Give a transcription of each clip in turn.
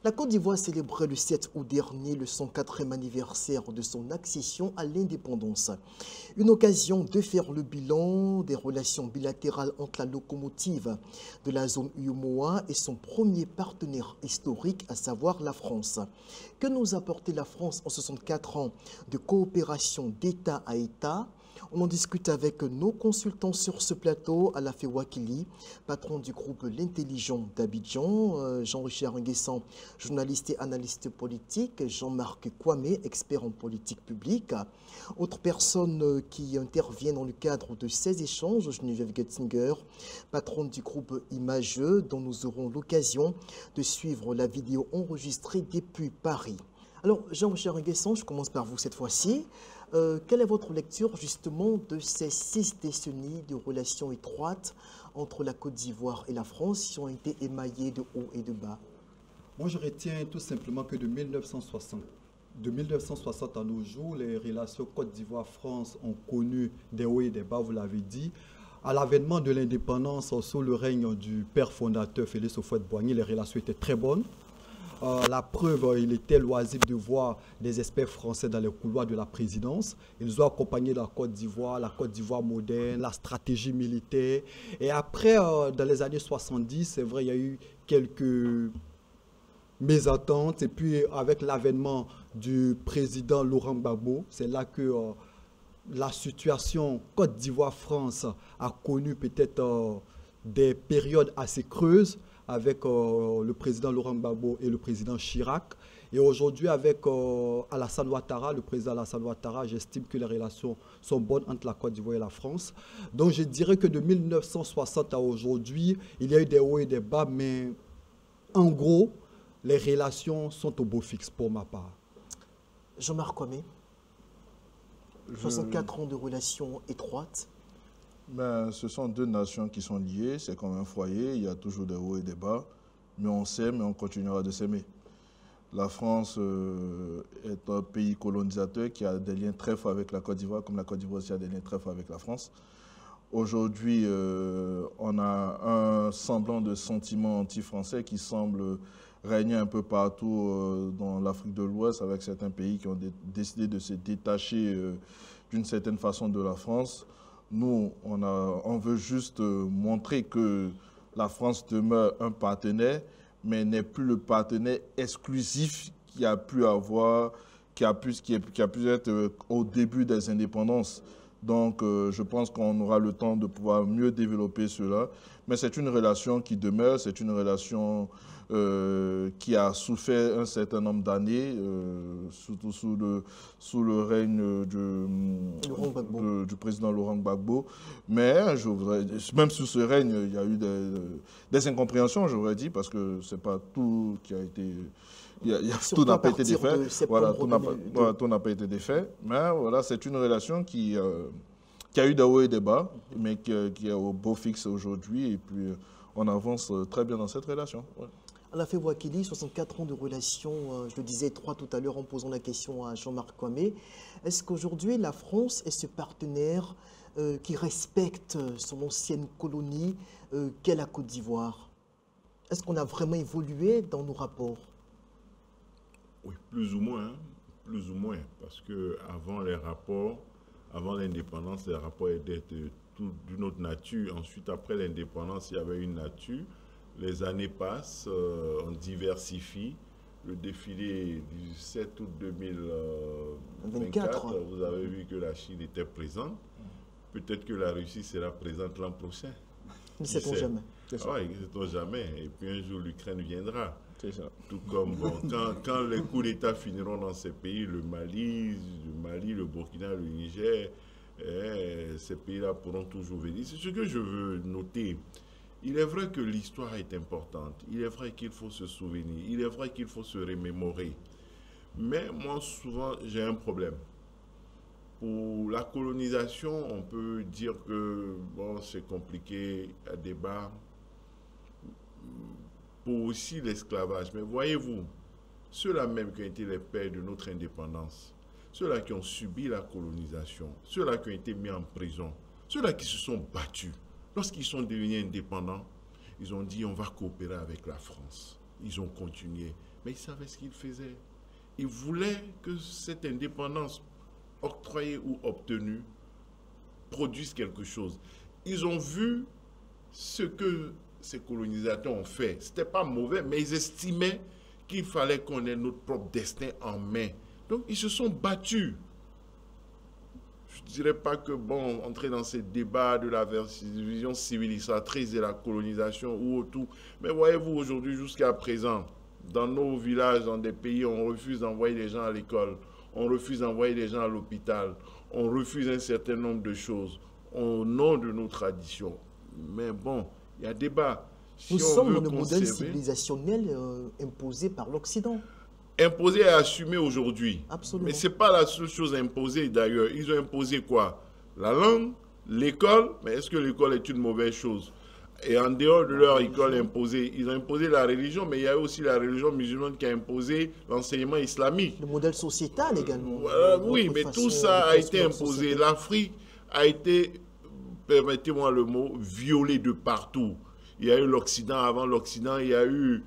La Côte d'Ivoire célébrait le 7 août dernier le 104e anniversaire de son accession à l'indépendance. Une occasion de faire le bilan des relations bilatérales entre la locomotive de la zone UEMOA et son premier partenaire historique, à savoir la France. Que nous a apporté la France en 64 ans de coopération d'État à État? On en discute avec nos consultants sur ce plateau, Alafé Wakili, patron du groupe L'Intelligent d'Abidjan, Jean-Richard Nguessan, journaliste et analyste politique, Jean-Marc Kwame, expert en politique publique. Autres personnes qui interviennent dans le cadre de ces échanges, Geneviève Gettinger, patronne du groupe Imageux, dont nous aurons l'occasion de suivre la vidéo enregistrée depuis Paris. Alors, Jean-Richard Nguessan, je commence par vous cette fois-ci. Quelle est votre lecture justement de ces 6 décennies de relations étroites entre la Côte d'Ivoire et la France qui ont été émaillées de haut et de bas? Moi, je retiens tout simplement que de 1960 à nos jours, les relations Côte d'Ivoire-France ont connu des hauts et des bas, vous l'avez dit. À l'avènement de l'indépendance sous le règne du père fondateur Félix Houphouët-Boigny, les relations étaient très bonnes. La preuve, il était loisible de voir des experts français dans les couloirs de la présidence. Ils ont accompagné la Côte d'Ivoire moderne, la stratégie militaire. Et après, dans les années 70, c'est vrai, il y a eu quelques mésententes. Et puis, avec l'avènement du président Laurent Gbagbo, c'est là que la situation Côte d'Ivoire-France a connu peut-être des périodes assez creuses, avec le président Laurent Gbagbo et le président Chirac. Et aujourd'hui, avec Alassane Ouattara, le président Alassane Ouattara, j'estime que les relations sont bonnes entre la Côte d'Ivoire et la France. Donc je dirais que de 1960 à aujourd'hui, il y a eu des hauts et des bas, mais en gros, les relations sont au beau fixe pour ma part. Jean-Marc Kwame, 64 ans de relations étroites. Ben, ce sont 2 nations qui sont liées, c'est comme un foyer, il y a toujours des hauts et des bas, mais on s'aime et on continuera de s'aimer. La France est un pays colonisateur qui a des liens très forts avec la Côte d'Ivoire, comme la Côte d'Ivoire aussi a des liens très forts avec la France. Aujourd'hui, on a un semblant de sentiment anti-français qui semble régner un peu partout dans l'Afrique de l'Ouest, avec certains pays qui ont décidé de se détacher d'une certaine façon de la France. Nous, on veut juste montrer que la France demeure un partenaire, mais n'est plus le partenaire exclusif qui a pu être au début des indépendances. Donc, je pense qu'on aura le temps de pouvoir mieux développer cela. Mais c'est une relation qui demeure, c'est une relation qui a souffert un certain nombre d'années, surtout sous le règne du président Laurent Gbagbo. Mais même sous ce règne, il y a eu des incompréhensions, j'aurais dit, parce que ce n'est pas tout qui a été... tout n'a pas été défait. Voilà, tout n'a pas été défait. Mais voilà, c'est une relation qui a eu des hauts et des bas, mais qui est au beau fixe aujourd'hui. Et puis, on avance très bien dans cette relation. Ouais. Alafé Wakili, 64 ans de relations, je le disais 3 tout à l'heure en posant la question à Jean-Marc Kwame. Est-ce qu'aujourd'hui, la France est ce partenaire qui respecte son ancienne colonie qu'est la Côte d'Ivoire? Est-ce qu'on a vraiment évolué dans nos rapports? Oui, plus ou moins, parce que avant l'indépendance, les rapports étaient d'une autre nature. Ensuite, après l'indépendance, il y avait une nature. Les années passent, on diversifie. Le défilé du 7 août 2024, vous avez vu que la Chine était présente. Peut-être que la Russie sera présente l'an prochain. Ne sait-on jamais. Oui, ne sait-on jamais. Et puis un jour, l'Ukraine viendra. Tout comme quand les coups d'État finiront dans ces pays, le Mali, le Burkina, le Niger, ces pays-là pourront toujours venir. C'est ce que je veux noter. Il est vrai que l'histoire est importante. Il est vrai qu'il faut se souvenir. Il est vrai qu'il faut se remémorer. Mais moi, souvent, j'ai un problème. Pour la colonisation, on peut dire que bon, c'est compliqué à débat. Pour aussi l'esclavage. Mais voyez-vous, ceux-là même qui ont été les pères de notre indépendance, ceux-là qui ont subi la colonisation, ceux-là qui ont été mis en prison, ceux-là qui se sont battus, lorsqu'ils sont devenus indépendants, ils ont dit on va coopérer avec la France. ils ont continué. Mais ils savaient ce qu'ils faisaient. Ils voulaient que cette indépendance octroyée ou obtenue produise quelque chose. Ils ont vu ce que ces colonisateurs ont fait. Ce n'était pas mauvais, mais ils estimaient qu'il fallait qu'on ait notre propre destin en main. Donc, ils se sont battus. Je ne dirais pas que, bon, entrer dans ces débats de la vision civilisatrice de la colonisation ou tout. Mais voyez-vous, aujourd'hui, jusqu'à présent, dans nos villages, dans des pays, on refuse d'envoyer les gens à l'école, on refuse d'envoyer les gens à l'hôpital, on refuse un certain nombre de choses au nom de nos traditions. Mais bon, il y a débat. Nous sommes dans le modèle civilisationnel imposé par l'Occident. Imposé et assumé aujourd'hui. Absolument. Mais ce n'est pas la seule chose imposée d'ailleurs. Ils ont imposé quoi? La langue, l'école. Mais est-ce que l'école est une mauvaise chose? Et en dehors de leur école imposée, ils ont imposé la religion, mais il y a aussi la religion musulmane qui a imposé l'enseignement islamique. Le modèle sociétal également. Oui, mais tout ça a été imposé. L'Afrique a été, permettez-moi le mot, violée de partout. Il y a eu l'Occident, avant l'Occident, il y a eu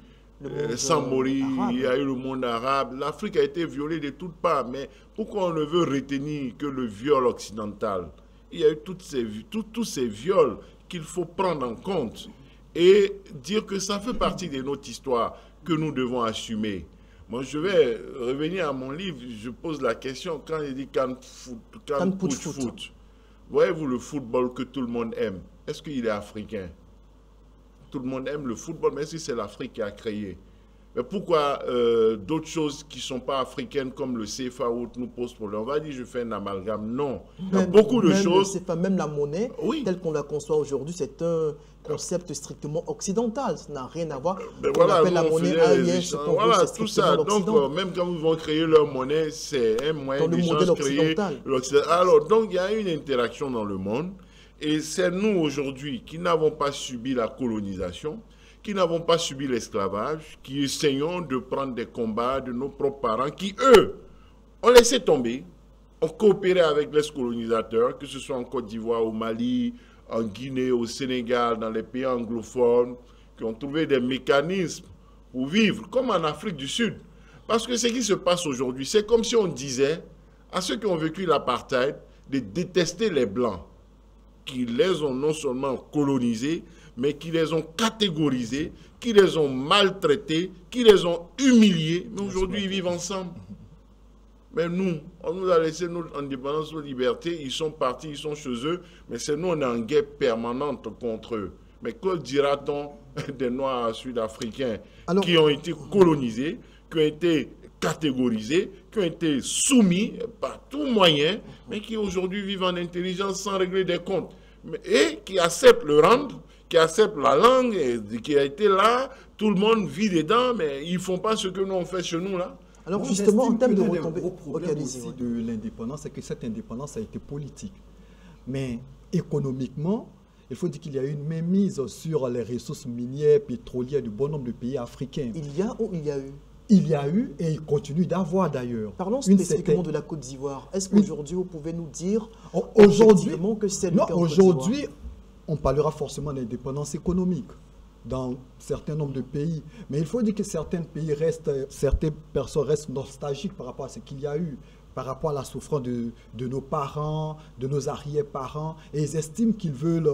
Samori, il y a eu le monde arabe. L'Afrique a été violée de toutes parts. Mais pourquoi on ne veut retenir que le viol occidental? Il y a eu tous ces viols qu'il faut prendre en compte et dire que ça fait partie de notre histoire que nous devons assumer. Moi, je vais revenir à mon livre. Je pose la question quand il dit can put foot. Voyez-vous le football que tout le monde aime? Est-ce qu'il est africain? Tout le monde aime le football, mais est-ce que c'est l'Afrique qui a créé? Mais pourquoi d'autres choses qui ne sont pas africaines comme le CFA ou autre nous posent problème? On va dire je fais un amalgame. Non. Il y a beaucoup de choses. Le CFA, même la monnaie, oui, telle qu'on la conçoit aujourd'hui, c'est un concept strictement occidental. Ça n'a rien à voir. Voilà, on appelle la monnaie AES. Voilà, tout ça. Donc, même quand ils vont créer leur monnaie, c'est un moyen d'échange créé. Alors, donc, il y a une interaction dans le monde. Et c'est nous, aujourd'hui, qui n'avons pas subi la colonisation, qui n'avons pas subi l'esclavage, qui essayons de prendre des combats de nos propres parents, qui, eux, ont laissé tomber, ont coopéré avec les colonisateurs, que ce soit en Côte d'Ivoire, au Mali, en Guinée, au Sénégal, dans les pays anglophones, qui ont trouvé des mécanismes pour vivre, comme en Afrique du Sud. Parce que ce qui se passe aujourd'hui, c'est comme si on disait à ceux qui ont vécu l'apartheid de détester les Blancs, qui les ont non seulement colonisés, mais qui les ont catégorisés, qui les ont maltraités, qui les ont humiliés. Mais aujourd'hui, ils vivent ensemble. Mais nous, on nous a laissé notre indépendance, notre liberté. Ils sont partis, ils sont chez eux. Mais c'est nous, on est en guerre permanente contre eux. Mais que dira-t-on des Noirs sud-africains qui ont été colonisés, qui ont été catégorisés, qui ont été soumis par tout moyen, mais qui aujourd'hui vivent en intelligence sans régler des comptes, et qui acceptent le rendre, qui acceptent la langue, et qui a été là, tout le monde vit dedans, mais ils ne font pas ce que nous on fait chez nous là. Alors justement, en termes de retombées, le problème aussi de l'indépendance, c'est que cette indépendance a été politique. Mais économiquement, il faut dire qu'il y a eu une mainmise sur les ressources minières, pétrolières de bon nombre de pays africains. Il y a ou il y a eu? Il y a eu et il continue d'avoir d'ailleurs. Parlons spécifiquement de la Côte d'Ivoire. Est-ce qu'aujourd'hui, vous pouvez nous dire que c'est le cas? Aujourd'hui, on parlera forcément d'indépendance économique dans certains nombres de pays. Mais il faut dire que certaines personnes restent nostalgiques par rapport à ce qu'il y a eu, par rapport à la souffrance de nos parents, de nos arrière-parents. Et ils estiment qu'ils veulent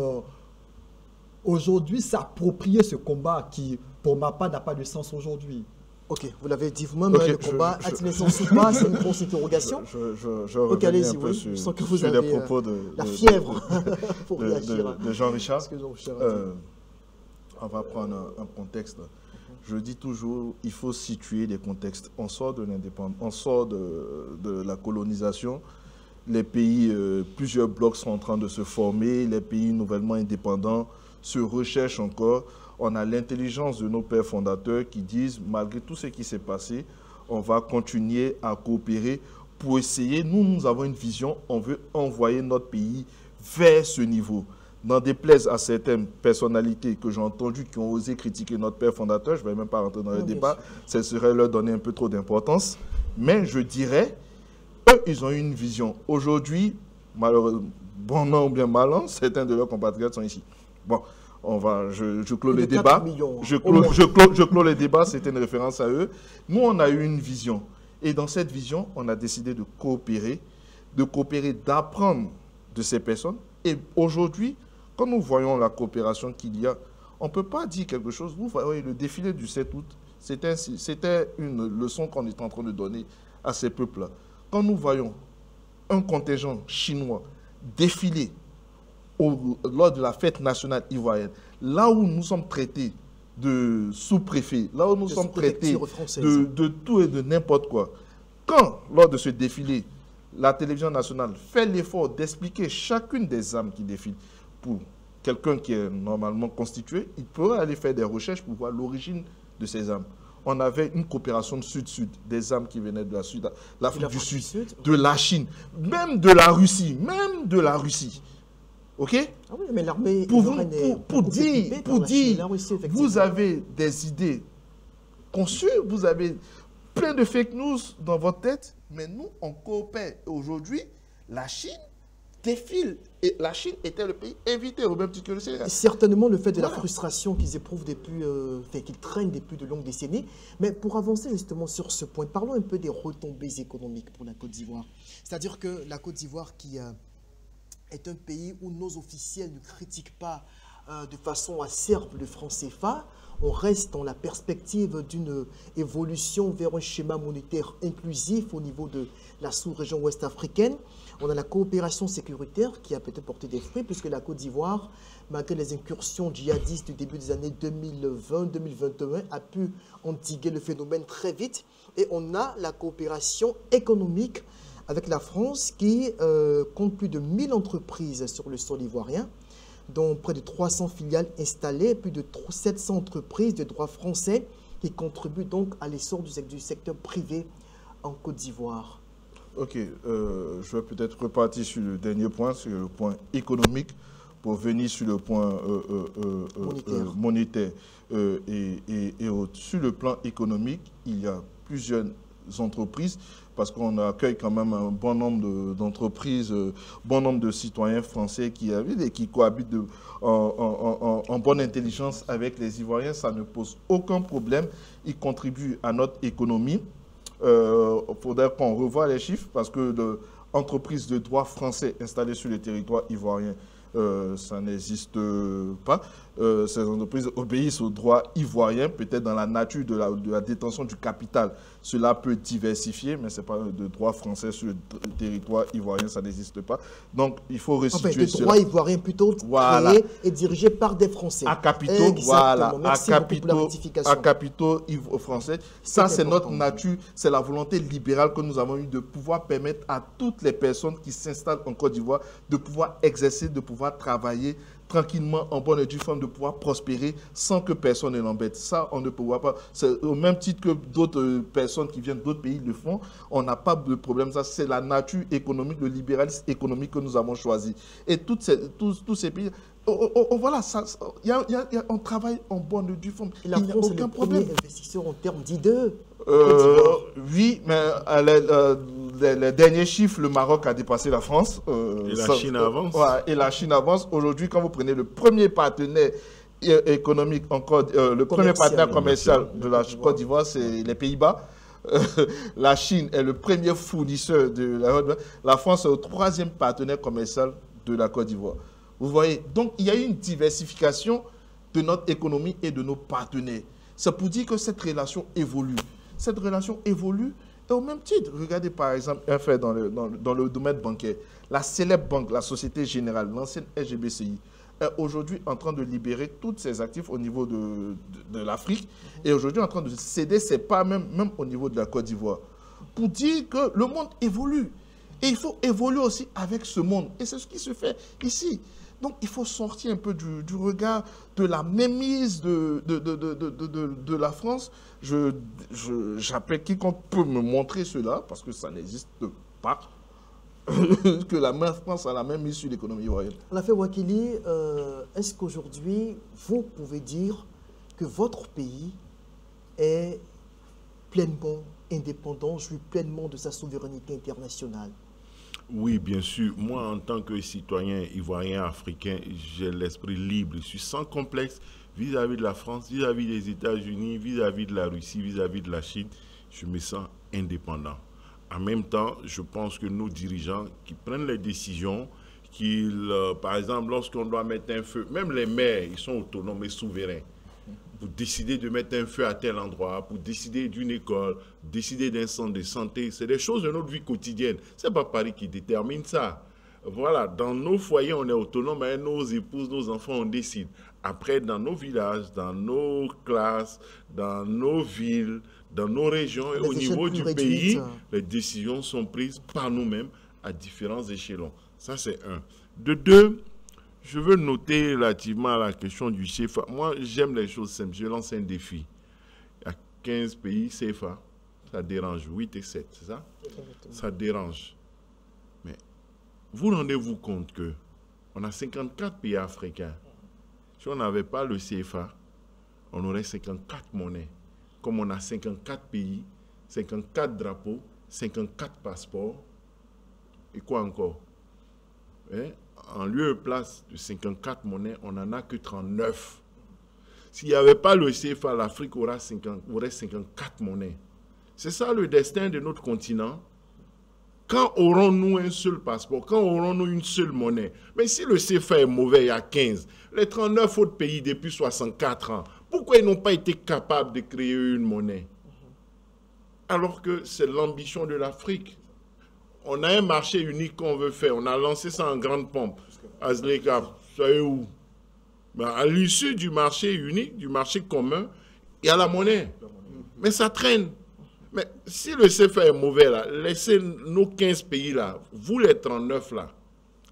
aujourd'hui s'approprier ce combat qui, pour ma part, n'a pas de sens aujourd'hui. Ok, vous l'avez dit vous-même, le combat a-t-il un sens ou pas? C'est une grosse interrogation. Je reviens un peu sur les propos la fièvre pour réagir de Jean-Richard. On va prendre un contexte. Je dis toujours, il faut situer des contextes. On sort de l'indépendance, on sort de la colonisation. Les pays, plusieurs blocs sont en train de se former. Les pays nouvellement indépendants se recherchent encore. On a l'intelligence de nos pères fondateurs qui disent, malgré tout ce qui s'est passé, on va continuer à coopérer pour essayer. Nous avons une vision, on veut envoyer notre pays vers ce niveau. N'en déplaise à certaines personnalités que j'ai entendues qui ont osé critiquer notre père fondateur, je ne vais même pas rentrer dans le débat, ce serait leur donner un peu trop d'importance. Mais je dirais, eux, ils ont une vision. Aujourd'hui, malheureusement, bon an ou bien mal an, certains de leurs compatriotes sont ici. Bon. je clôt le débat. Je clôt le débat, c'était une référence à eux. Nous, on a eu une vision. Et dans cette vision, on a décidé de coopérer, d'apprendre de ces personnes. Et aujourd'hui, quand nous voyons la coopération qu'il y a, on ne peut pas dire quelque chose. Vous voyez, le défilé du 7 août, c'était une leçon qu'on est en train de donner à ces peuples-là. Quand nous voyons un contingent chinois défiler lors de la fête nationale ivoirienne, là où nous sommes traités de sous-préfets, là où nous sommes traités de tout et de n'importe quoi, quand, lors de ce défilé, la télévision nationale fait l'effort d'expliquer chacune des âmes qui défilent pour quelqu'un qui est normalement constitué, il pourrait aller faire des recherches pour voir l'origine de ces âmes. On avait une coopération sud-sud, des âmes qui venaient de l'Afrique du Sud, de la Chine, même de la Russie, OK? Ah oui, mais l'armée pour dire, vous avez des idées conçues, vous avez plein de fake news dans votre tête, mais nous, on coopère. Aujourd'hui, la Chine défile. Et la Chine était le pays invité au même titre que le Sénégal. Certainement le fait de la frustration qu'ils éprouvent depuis, qu'ils traînent depuis de longues décennies. Mais pour avancer justement sur ce point, parlons un peu des retombées économiques pour la Côte d'Ivoire. C'est-à-dire que la Côte d'Ivoire qui est un pays où nos officiels ne critiquent pas de façon acerbe le franc CFA, on reste dans la perspective d'une évolution vers un schéma monétaire inclusif au niveau de la sous-région ouest africaine. On a la coopération sécuritaire qui a peut-être porté des fruits puisque la Côte d'Ivoire, malgré les incursions djihadistes du début des années 2020-2021, a pu endiguer le phénomène très vite. Et on a la coopération économique avec la France qui compte plus de 1000 entreprises sur le sol ivoirien, dont près de 300 filiales installées, plus de 700 entreprises de droit français qui contribuent donc à l'essor du secteur privé en Côte d'Ivoire. Ok, je vais peut-être repartir sur le dernier point, sur le point économique, pour venir sur le point monétaire. Et sur le plan économique, il y a plusieurs entreprises, parce qu'on accueille quand même un bon nombre d'entreprises, bon nombre de citoyens français qui habitent et qui cohabitent en bonne intelligence avec les Ivoiriens. Ça ne pose aucun problème. Ils contribuent à notre économie. Il faudrait qu'on revoie les chiffres parce que l'entreprise de droit français installée sur le territoire ivoirien, ça n'existe pas. Ces entreprises obéissent au droit ivoirien, peut-être dans la nature de la détention du capital. Cela peut diversifier, mais ce n'est pas de droit français sur le territoire ivoirien, ça n'existe pas. Donc, il faut restituer le droit ivoirien plutôt créé et dirigé par des Français. À capitaux, voilà. À capitaux français. Ça, c'est notre nature, c'est la volonté libérale que nous avons eue de pouvoir permettre à toutes les personnes qui s'installent en Côte d'Ivoire de pouvoir exercer, de pouvoir travailler tranquillement, en bonne et due forme, de pouvoir prospérer sans que personne ne l'embête. Ça, on ne peut pas. Au même titre que d'autres personnes qui viennent d'autres pays le font, on n'a pas de problème. Ça, c'est la nature économique, le libéralisme économique que nous avons choisi. Et tous ces pays, voilà, on travaille en bonne et due forme. Et la France est le premier investisseur en termes d'idées. Oui, mais les derniers chiffres, le Maroc a dépassé la France. Et la Chine avance. Et la Chine avance. Aujourd'hui, quand vous prenez le premier partenaire économique, le premier partenaire commercial de la Côte d'Ivoire, c'est les Pays-Bas. La Chine est le premier fournisseur de la France est le troisième partenaire commercial de la Côte d'Ivoire. Vous voyez, donc il y a eu une diversification de notre économie et de nos partenaires. C'est pour dire que cette relation évolue. Cette relation évolue et au même titre. Regardez par exemple un fait dans le domaine bancaire. La célèbre banque, la Société Générale, l'ancienne SGBCI, est aujourd'hui en train de libérer tous ses actifs au niveau de l'Afrique et aujourd'hui en train de céder ses parts même au niveau de la Côte d'Ivoire. Pour dire que le monde évolue. Et il faut évoluer aussi avec ce monde. Et c'est ce qui se fait ici. Donc, il faut sortir un peu du regard de la mainmise de la France. J'appelle quiconque peut me montrer cela, parce que ça n'existe pas, que la France a la même mise sur l'économie ivoirienne. Lafay Ouakili, est-ce qu'aujourd'hui, vous pouvez dire que votre pays est pleinement indépendant, jouit pleinement de sa souveraineté internationale? Oui, bien sûr. Moi, en tant que citoyen ivoirien africain, j'ai l'esprit libre. Je suis sans complexe vis-à-vis de la France, vis-à-vis des États-Unis, vis-à-vis de la Russie, vis-à-vis de la Chine. Je me sens indépendant. En même temps, je pense que nos dirigeants qui prennent les décisions, par exemple, lorsqu'on doit mettre un feu, même les maires, ils sont autonomes et souverains. Pour décider de mettre un feu à tel endroit, pour décider d'une école, décider d'un centre de santé, c'est des choses de notre vie quotidienne. Ce n'est pas Paris qui détermine ça. Voilà, dans nos foyers, on est autonome, hein, nos épouses, nos enfants, on décide. Après, dans nos villages, dans nos classes, dans nos villes, dans nos régions et au niveau du pays, les décisions sont prises par nous-mêmes à différents échelons. Ça, c'est un. De deux, je veux noter relativement à la question du CFA. Moi, j'aime les choses simples. Je lance un défi. Il y a 15 pays CFA. Ça dérange. 8 et 7, c'est ça? Ça dérange. Mais vous rendez-vous compte qu'on a 54 pays africains. Si on n'avait pas le CFA, on aurait 54 monnaies. Comme on a 54 pays, 54 drapeaux, 54 passeports. Et quoi encore? Hein? En lieu et place de 54 monnaies, on n'en a que 39. S'il n'y avait pas le CFA, l'Afrique aurait 54 monnaies. C'est ça le destin de notre continent. Quand aurons-nous un seul passeport? Quand aurons-nous une seule monnaie? Mais si le CFA est mauvais, il y a 15. Les 39 autres pays depuis 64 ans, pourquoi ils n'ont pas été capables de créer une monnaie? Alors que c'est l'ambition de l'Afrique. On a un marché unique qu'on veut faire. On a lancé ça en grande pompe. Azleka, vous savez où? Ben, à l'issue du marché unique, du marché commun, il y a la monnaie. Mais ça traîne. Mais si le CFA est mauvais, là, laissez nos 15 pays, là, vous les 39, là,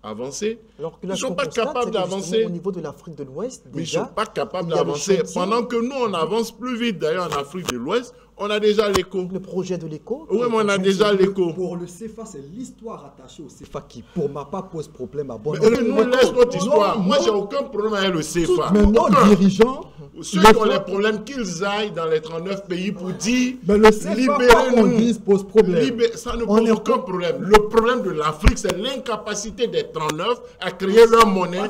avancer. Alors que ils ne sont pas capables d'avancer. Au niveau de l'Afrique de l'Ouest, ils ne sont pas capables d'avancer. Pendant que nous, on avance plus vite, d'ailleurs, en Afrique de l'Ouest, on a déjà l'écho. Le projet de l'écho. Oui, mais on a déjà l'écho. Pour le CFA, c'est l'histoire attachée au CFA qui, pour ma part, pose problème à bon. Mais nous, laisse notre histoire. Moi, j'ai aucun problème avec le CFA. Mais nos dirigeants... Ceux qui ont les problèmes, qu'ils aillent dans les 39 pays pour dire libérez-nous. Pose problème. Ça ne pose aucun problème. Le problème de l'Afrique, c'est l'incapacité des 39 à créer leur monnaie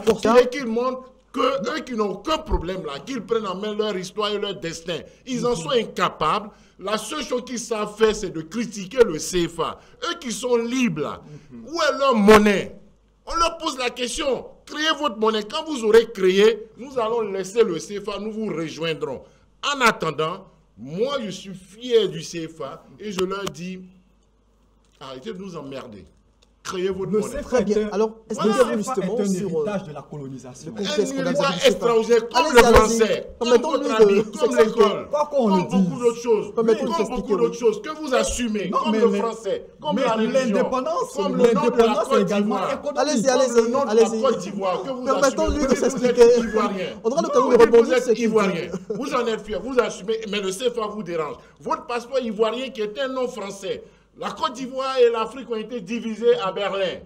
et qu'ils montrent qu'eux qui n'ont aucun problème là, qu'ils prennent en main leur histoire et leur destin. Ils en sont incapables. La seule chose qu'ils savent faire, c'est de critiquer le CFA. Eux qui sont libres là, où est leur monnaie? On leur pose la question. Créez votre monnaie. Quand vous aurez créé, nous allons laisser le CFA, nous vous rejoindrons. En attendant, moi je suis fier du CFA et je leur dis, arrêtez de nous emmerder. Créez votre monnaie. Très bien. Alors, est-ce que le justement CFA est un sur héritage de la colonisation. Un héritage étranger, comme le français, comme votre ami, comme l'école, comme beaucoup d'autres choses. Comme beaucoup d'autres choses que vous assumez, comme le français, comme la religion, comme le nom de la Côte d'Ivoire. Allez-y. Le nom de la Côte d'Ivoire que vous assumez. Permettons-lui de s'expliquer. On aura l'occasion de rebondir. Vous êtes ivoirien. Vous en êtes fier, vous assumez, mais le CFA vous dérange. Votre passeport ivoirien qui est un nom français. La Côte d'Ivoire et l'Afrique ont été divisées à Berlin.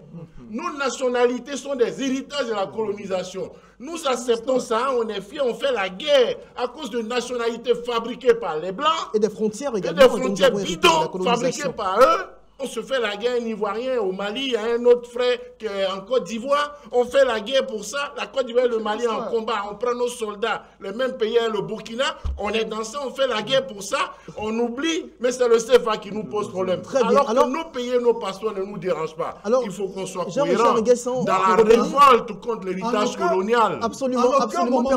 Nos nationalités sont des héritages de la colonisation. Nous acceptons ça, on est fiers, on fait la guerre à cause de nationalités fabriquées par les Blancs. Et des frontières également. Et des frontières bidons fabriquées par eux. On se fait la guerre, un Ivoirien au Mali, il y a un autre frère qui est en Côte d'Ivoire. On fait la guerre pour ça. La Côte d'Ivoire et le Mali en combat. On prend nos soldats, le même pays, le Burkina. On est dans ça, on fait la guerre pour ça. On oublie, mais c'est le CFA qui nous pose problème. Alors que nos pays et nos passeports ne nous dérangent pas. Il faut qu'on soit cohérent dans la révolte contre l'héritage colonial. Absolument. En aucun moment,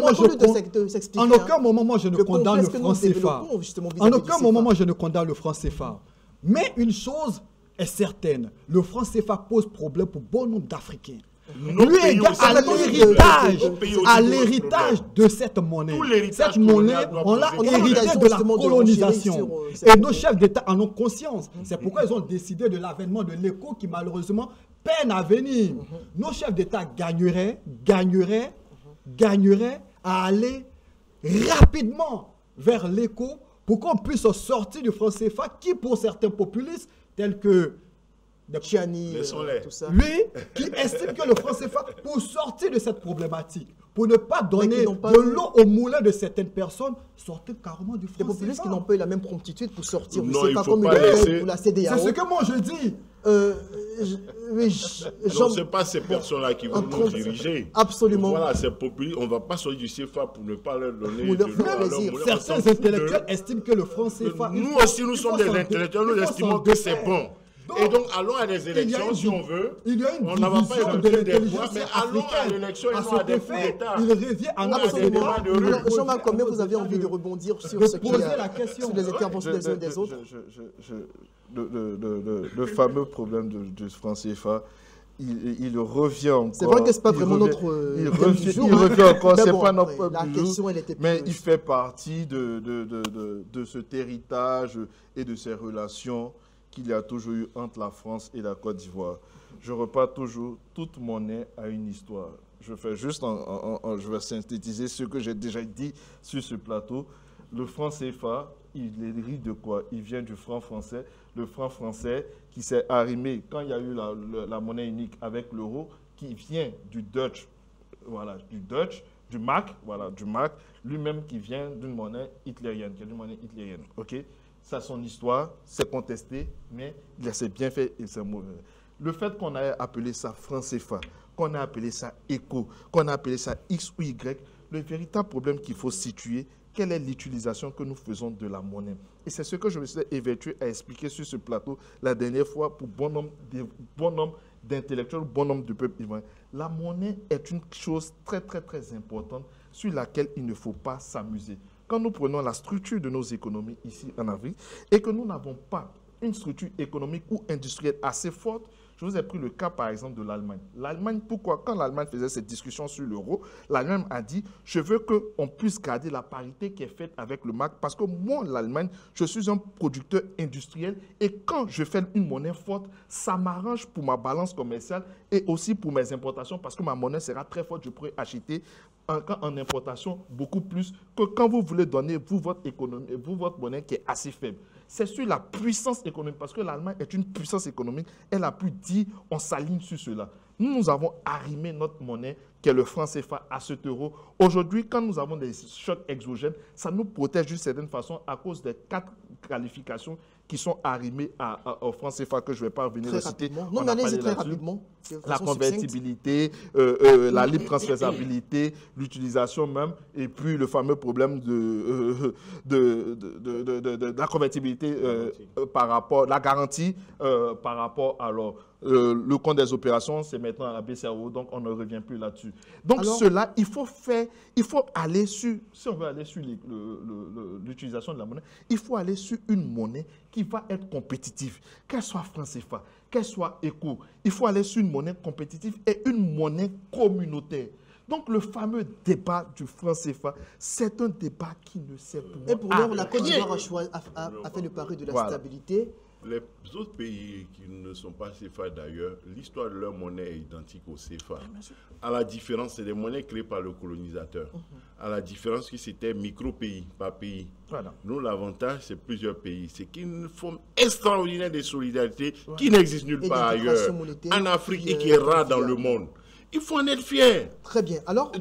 moi, je ne condamne le franc CFA. En aucun moment, moi, je ne condamne le franc CFA. Mais une chose est certaine, le franc CFA pose problème pour bon nombre d'Africains. Lui égale à l'héritage de cette monnaie. Cette monnaie, on l'a hérité de la colonisation. Et nos chefs d'État en ont conscience. C'est pourquoi ils ont décidé de l'avènement de l'écho qui malheureusement peine à venir. Nos chefs d'État gagneraient à aller rapidement vers l'écho pour qu'on puisse sortir du franc CFA qui, pour certains populistes, tels que Chiani, tout ça, lui, qui estime que le franc CFA, pour sortir de cette problématique, pour ne pas donner de l'eau au moulin de certaines personnes, sortir carrément du franc CFA. Des populistes qui n'ont pas eu la même promptitude pour sortir du CFA comme ils l'ont fait pour la CEDEAO. C'est ce que moi je dis. Oui, non, ce n'est pas ces personnes-là qui vont nous diriger. Absolument. Voilà, c'est populiste. On ne va pas sortir du CFA pour ne pas leur donner Pour leur faire plaisir. Certains intellectuels estiment que le franc CFA... Nous aussi, nous sommes des intellectuels, nous estimons que c'est bon. Et donc, allons à des élections si on veut. Il y a une on n'a pas division de l'intelligence mais allons à l'élection et non à des coups d'État. Il revient en absolument. Jean-Marc, combien vous avez envie de rebondir sur ce qui est sur les interventions des uns et des autres? Le fameux problème du franc CFA, il revient encore. C'est vrai que ce n'est pas vraiment notre il revient encore, c'est pas notre la question, elle était mais il fait partie de cet héritage et de ces relations qu'il y a toujours eu entre la France et la Côte d'Ivoire. Je repars toujours, toute monnaie a une histoire. Je fais juste, je vais synthétiser ce que j'ai déjà dit sur ce plateau. Le franc CFA, il hérite de quoi? Il vient du franc français. Le franc français qui s'est arrimé quand il y a eu la monnaie unique avec l'euro, qui vient du Dutch, voilà, du mark, voilà, du mark, lui-même qui vient d'une monnaie hitlérienne, qui est une monnaie hitlérienne, ok? Ça, son histoire, c'est contesté, mais il s'est bien fait et c'est mauvais. Le fait qu'on ait appelé ça franc CFA, qu'on ait appelé ça éco, qu'on ait appelé ça X ou Y, le véritable problème qu'il faut situer, quelle est l'utilisation que nous faisons de la monnaie. Et c'est ce que je me suis évertué à expliquer sur ce plateau la dernière fois pour bon nombre d'intellectuels, bon nombre de peuples ivoiriens. La monnaie est une chose très, très, très importante sur laquelle il ne faut pas s'amuser. Quand nous prenons la structure de nos économies ici en Afrique et que nous n'avons pas une structure économique ou industrielle assez forte, je vous ai pris le cas par exemple de l'Allemagne. L'Allemagne, pourquoi? Quand l'Allemagne faisait cette discussion sur l'euro, l'Allemagne a dit « je veux qu'on puisse garder la parité qui est faite avec le mark parce que moi, l'Allemagne, je suis un producteur industriel et quand je fais une monnaie forte, ça m'arrange pour ma balance commerciale et aussi pour mes importations parce que ma monnaie sera très forte, je pourrais acheter en importation beaucoup plus que quand vous voulez donner votre monnaie qui est assez faible. C'est sur la puissance économique, parce que l'Allemagne est une puissance économique, elle a pu dire, on s'aligne sur cela. Nous avons arrimé notre monnaie, qui est le franc CFA, à cet euro. Aujourd'hui, quand nous avons des chocs exogènes, ça nous protège d'une certaine façon à cause des 4 qualifications qui sont arrimées au franc CFA que je ne vais pas revenir à citer. Non, allez-y très rapidement. La convertibilité, la libre transférabilité, l'utilisation même, et puis le fameux problème de la convertibilité par rapport, la garantie par rapport à le compte des opérations, c'est maintenant à la BCAO, donc on ne revient plus là-dessus. Donc cela, il faut aller sur, si on veut aller sur l'utilisation de la monnaie, il faut aller sur une monnaie qui va être compétitive, qu'elle soit franc CFA, qu'elle soit éco. Il faut aller sur une monnaie compétitive et une monnaie communautaire. Donc le fameux débat du franc CFA, c'est un débat qui ne sert pour moi. Et pour l'heure, la Côte d'Ivoire a fait le pari de la stabilité. Les autres pays qui ne sont pas CFA d'ailleurs, l'histoire de leur monnaie est identique au CFA. À la différence, c'est des monnaies créées par le colonisateur. À la différence que c'était micro-pays, pas pays. Voilà. Nous, l'avantage, c'est plusieurs pays. C'est une forme extraordinaire de solidarité qui n'existe nulle part ailleurs, en Afrique et qui est rare dans le monde. Il faut en être fier. Très bien. Alors,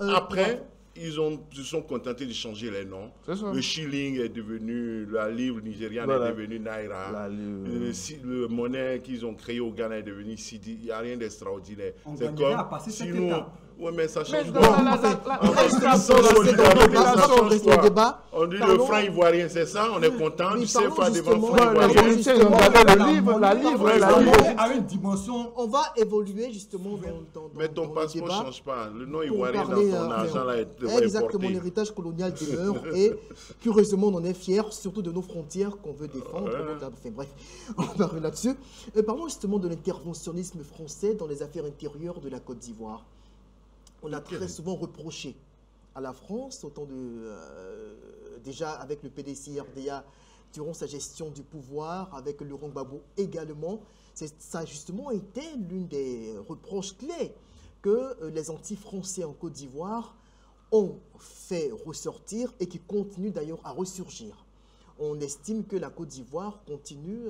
après... Ils se sont contentés de changer les noms. Le shilling est devenu, la livre nigériane est devenue Naira. Le monnaie qu'ils ont créé au Ghana est devenu Sidi. Il n'y a rien d'extraordinaire. C'est comme si nous... Oui, mais ça change quoi? On dit le franc ivoirien, c'est ça? On est content du CFA devant le franc ivoirien. La livre a une dimension. On va évoluer justement dans mais ton passeport ne change pas. Le nom ivoirien dans ton argent là est exactement, l'héritage colonial demeure et curieusement on en est fiers, surtout de nos frontières qu'on veut défendre. Enfin bref, on va revenir là-dessus. Parlons justement de l'interventionnisme français dans les affaires intérieures de la Côte d'Ivoire. On a très souvent reproché à la France, autant déjà avec le PDCI-RDA durant sa gestion du pouvoir, avec Laurent Gbagbo également, ça a justement été l'une des reproches clés que les anti-français en Côte d'Ivoire ont fait ressortir et qui continuent d'ailleurs à ressurgir. On estime que la Côte d'Ivoire continue,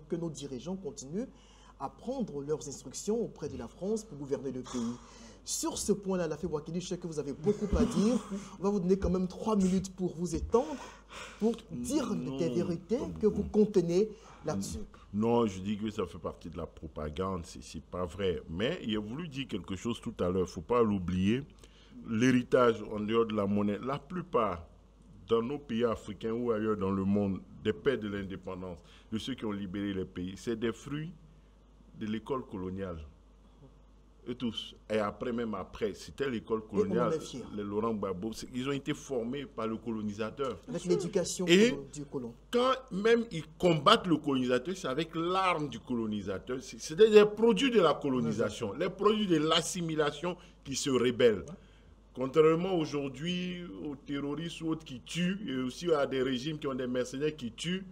que nos dirigeants continuent à prendre leurs instructions auprès de la France pour gouverner le pays. Sur ce point-là, Lafay Ouakili, je sais que vous avez beaucoup à dire. On va vous donner quand même 3 minutes pour vous étendre, pour dire des vérités que vous contenez là-dessus? Non, je dis que ça fait partie de la propagande, c'est pas vrai. Mais il a voulu dire quelque chose tout à l'heure, il ne faut pas l'oublier. L'héritage en dehors de la monnaie, la plupart dans nos pays africains ou ailleurs dans le monde, des pères de l'indépendance, de ceux qui ont libéré les pays, c'est des fruits de l'école coloniale. Eux tous. Et après, même après, c'était l'école coloniale, les Laurent Gbagbo, ils ont été formés par le colonisateur. Avec l'éducation du colon. Quand même ils combattent le colonisateur, c'est avec l'arme du colonisateur. C'est des produits de la colonisation, les produits de l'assimilation qui se rebellent. Contrairement aujourd'hui aux terroristes ou autres qui tuent, et aussi à des régimes qui ont des mercenaires qui tuent,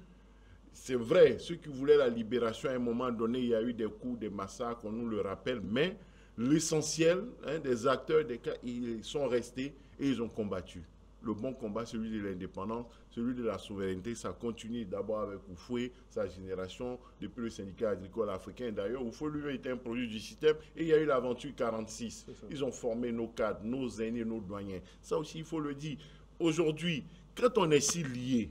c'est vrai, ceux qui voulaient la libération, à un moment donné, il y a eu des coups, des massacres, on nous le rappelle, mais l'essentiel des acteurs, des cas, ils sont restés et ils ont combattu. Le bon combat, celui de l'indépendance, celui de la souveraineté, ça continue d'abord avec Houphouët, sa génération, depuis le syndicat agricole africain. D'ailleurs, Houphouët lui a été un produit du système et il y a eu l'aventure 46. Ils ont formé nos cadres, nos aînés, nos doyens. Ça aussi, il faut le dire. Aujourd'hui, quand on est si liés,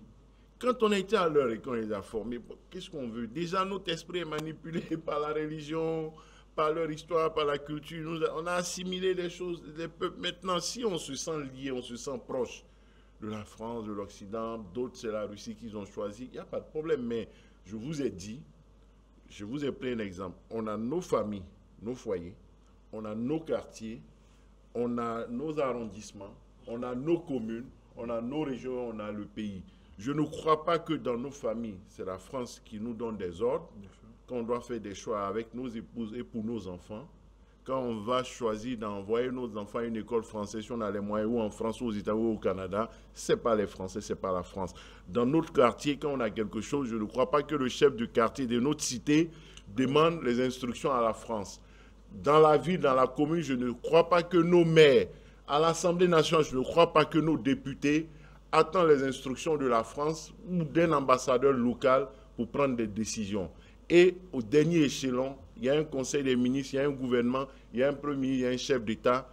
quand on a été à l'heure et qu'on les a formés, qu'est-ce qu'on veut? Déjà, notre esprit est manipulé par la religion, par leur histoire, par la culture. On a assimilé les choses des peuples. Maintenant, si on se sent lié, on se sent proche de la France, de l'Occident, d'autres, c'est la Russie qu'ils ont choisi, il n'y a pas de problème. Mais je vous ai dit, je vous ai pris un exemple. On a nos familles, nos foyers, on a nos quartiers, on a nos arrondissements, on a nos communes, on a nos régions, on a le pays. Je ne crois pas que dans nos familles, c'est la France qui nous donne des ordres. Quand on doit faire des choix avec nos épouses et pour nos enfants, quand on va choisir d'envoyer nos enfants à une école française, si on a les moyens, ou en France, ou aux États-Unis, ou au Canada, ce n'est pas les Français, ce n'est pas la France. Dans notre quartier, quand on a quelque chose, je ne crois pas que le chef du quartier de notre cité demande les instructions à la France. Dans la ville, dans la commune, je ne crois pas que nos maires, à l'Assemblée nationale, je ne crois pas que nos députés attendent les instructions de la France ou d'un ambassadeur local pour prendre des décisions. Et au dernier échelon, il y a un conseil des ministres, il y a un gouvernement, il y a un premier, il y a un chef d'État.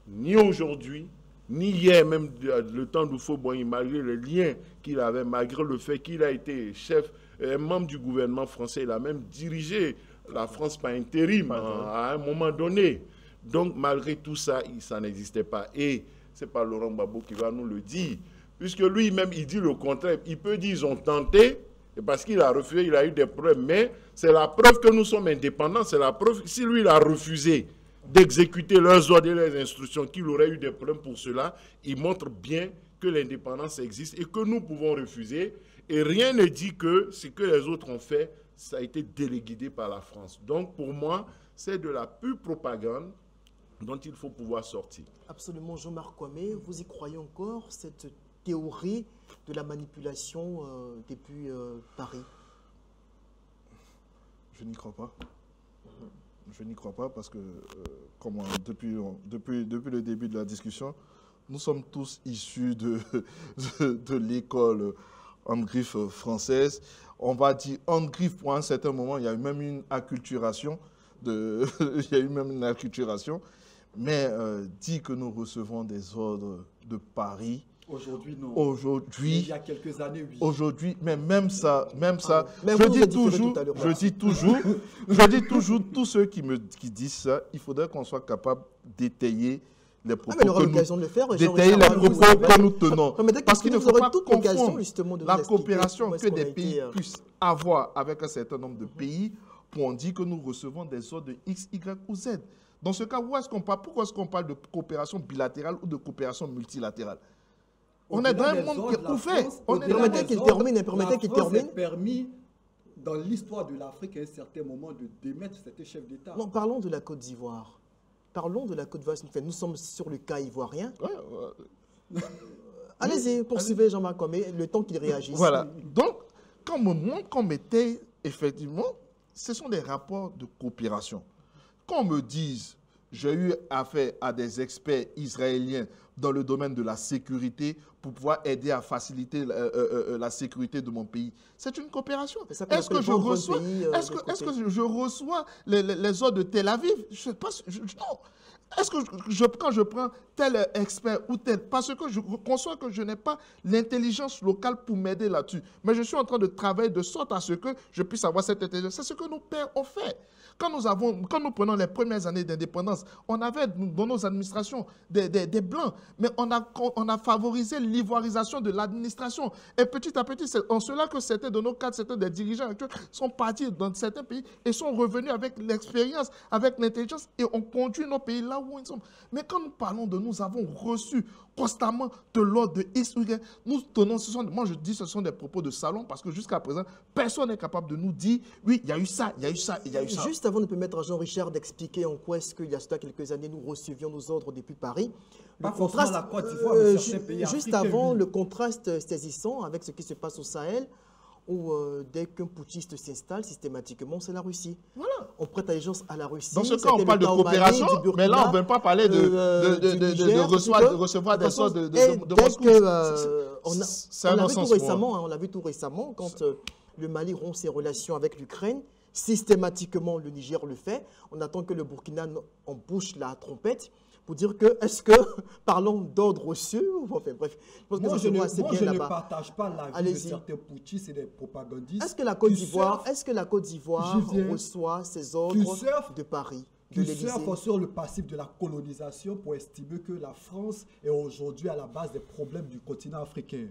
Ni aujourd'hui, ni hier, même le temps d'Houphouët-Boigny, malgré les liens qu'il avait, malgré le fait qu'il a été chef, membre du gouvernement français, il a même dirigé la France par intérim à un moment donné. Donc, malgré tout ça, ça n'existait pas. Et ce n'est pas Laurent Gbagbo qui va nous le dire, puisque lui-même, il dit le contraire. Il peut dire qu'ils ont tenté, parce qu'il a refusé, il a eu des problèmes, mais c'est la preuve que nous sommes indépendants, c'est la preuve, si lui il a refusé d'exécuter leurs ordres et leurs instructions, qu'il aurait eu des problèmes pour cela, il montre bien que l'indépendance existe et que nous pouvons refuser, et rien ne dit que ce que les autres ont fait, ça a été téléguidé par la France. Donc pour moi, c'est de la pure propagande dont il faut pouvoir sortir. Absolument, Jean-Marc Kwame, vous y croyez encore, cette théorie de la manipulation depuis Paris? Je n'y crois pas. Je n'y crois pas parce que, depuis le début de la discussion, nous sommes tous issus de l'école en griffe française. On va dire en griffe pour un certain moment, il y a eu même une acculturation. Mais dit que nous recevons des ordres de Paris. Aujourd'hui, non. Aujourd'hui, il y a quelques années, oui. Aujourd'hui, mais même ça, je dis toujours, tous ceux qui disent ça, il faudrait qu'on soit capable d'étayer les propos que nous tenons. Parce qu'il ne faut pas confondre la coopération que des pays puissent avoir avec un certain nombre de pays pour on dit que nous recevons des ordres de X, Y ou Z. Dans ce cas, pourquoi est-ce qu'on parle de coopération bilatérale ou de coopération multilatérale? On est dans un monde qui est ouvert. Permettez qu'il termine. C'est permis dans l'histoire de l'Afrique à un certain moment de démettre cet chef d'État. Non, parlons de la Côte d'Ivoire. Nous sommes sur le cas ivoirien. Allez-y, poursuivez Jean-Marc Kwame, le temps qu'il réagisse. Voilà. Donc, quand on me montre qu'on mettait, effectivement, ce sont des rapports de coopération. Qu'on me dise, j'ai eu affaire à des experts israéliens dans le domaine de la sécurité pour pouvoir aider à faciliter la sécurité de mon pays. C'est une coopération. Est-ce que je reçois les ordres de Tel Aviv? Je pense, non. Est-ce que quand je prends tel expert ou tel, parce que je conçois que je n'ai pas l'intelligence locale pour m'aider là-dessus, mais je suis en train de travailler de sorte à ce que je puisse avoir cette intelligence. C'est ce que nos pères ont fait. Quand nous prenons les premières années d'indépendance, on avait dans nos administrations des Blancs, mais on a favorisé l'ivoirisation de l'administration. Et petit à petit, c'est en cela que certains de nos cadres, certains des dirigeants actuels sont partis dans certains pays et sont revenus avec l'expérience, avec l'intelligence, et on conduit nos pays là où ils sont. Mais quand nous parlons de nous avons reçu constamment de l'ordre de X ou Y, nous tenons, moi je dis ce sont des propos de salon parce que jusqu'à présent, personne n'est capable de nous dire, oui, il y a eu ça, il y a eu ça, il y a eu ça. Juste avant de permettre à Jean-Richard d'expliquer en quoi est-ce qu'il y a cela quelques années, nous recevions nos ordres depuis Paris. Le contraste, la Côte d'Ivoire, mais certains pays juste avant, le contraste saisissant avec ce qui se passe au Sahel, où dès qu'un putschiste s'installe, systématiquement, c'est la Russie. Voilà. On prête allégeance à la Russie. Dans ce cas, on parle de coopération, mais là, on ne veut pas parler de recevoir des sortes de Moscou. On l'a vu tout récemment, quand le Mali rompt ses relations avec l'Ukraine. Systématiquement, le Niger le fait. On attend que le Burkina embouche la trompette pour dire que, est-ce que, parlons d'ordre reçu, enfin bref. Moi, je ne partage pas l'avis de certains putschistes et des propagandistes. Est-ce que la Côte d'Ivoire reçoit ces ordres de Paris, de l'Élysée? Tu surfes sur le passif de la colonisation pour estimer que la France est aujourd'hui à la base des problèmes du continent africain.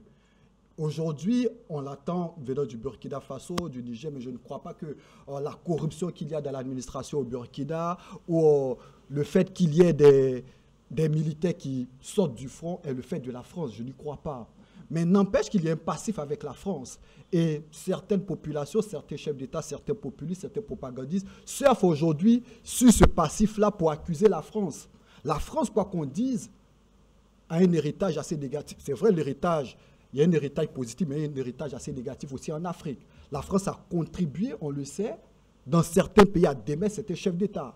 Aujourd'hui, on l'attend venant du Burkina Faso, du Niger, mais je ne crois pas que la corruption qu'il y a dans l'administration au Burkina ou le fait qu'il y ait des militaires qui sortent du front est le fait de la France. Je n'y crois pas. Mais n'empêche qu'il y a un passif avec la France. Et certaines populations, certains chefs d'État, certains populistes, certains propagandistes surfent aujourd'hui sur ce passif-là pour accuser la France. La France, quoi qu'on dise, a un héritage assez négatif. C'est vrai, l'héritage. Il y a un héritage positif, mais il y a un héritage assez négatif aussi en Afrique. La France a contribué, on le sait, dans certains pays à démettre certains chefs d'État.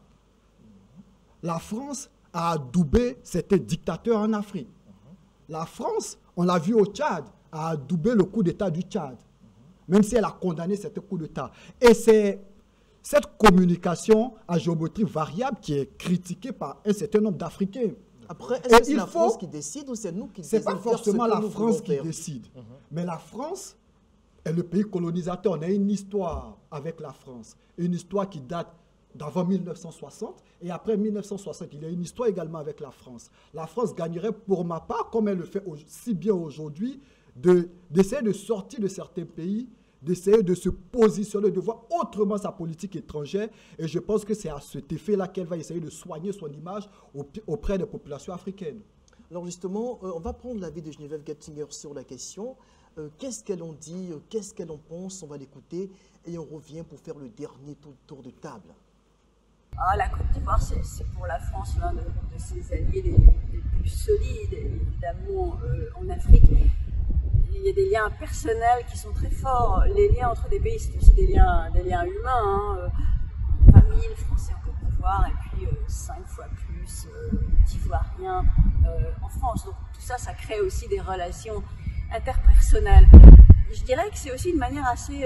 La France a adoubé certains dictateurs en Afrique. La France, on l'a vu au Tchad, a adoubé le coup d'État du Tchad, même si elle a condamné certains coups d'État. Et c'est cette communication à géométrie variable qui est critiquée par un certain nombre d'Africains. Après, est-ce que c'est la France qui décide ou c'est nous qui décidons? Ce n'est pas forcément la France qui décide. Mais la France est le pays colonisateur. On a une histoire avec la France. Une histoire qui date d'avant 1960. Et après 1960, il y a une histoire également avec la France. La France gagnerait pour ma part, comme elle le fait si bien aujourd'hui, d'essayer de sortir de certains pays, d'essayer de se positionner, de voir autrement sa politique étrangère. Et je pense que c'est à cet effet-là qu'elle va essayer de soigner son image auprès des populations africaines. Alors justement, on va prendre l'avis de Geneviève Gattinger sur la question. Qu'est-ce qu'elle en dit? Qu'est-ce qu'elle en pense? On va l'écouter et on revient pour faire le dernier tour de table. La Côte d'Ivoire, c'est pour la France l'un de ses alliés les plus solides, évidemment, en Afrique. Il y a des liens personnels qui sont très forts. Les liens entre des pays, c'est aussi des liens humains. 20 000 Français en Côte d'Ivoire et puis 5 fois plus d'Ivoiriens en France. Donc tout ça, ça crée aussi des relations interpersonnelles. Je dirais que c'est aussi une manière assez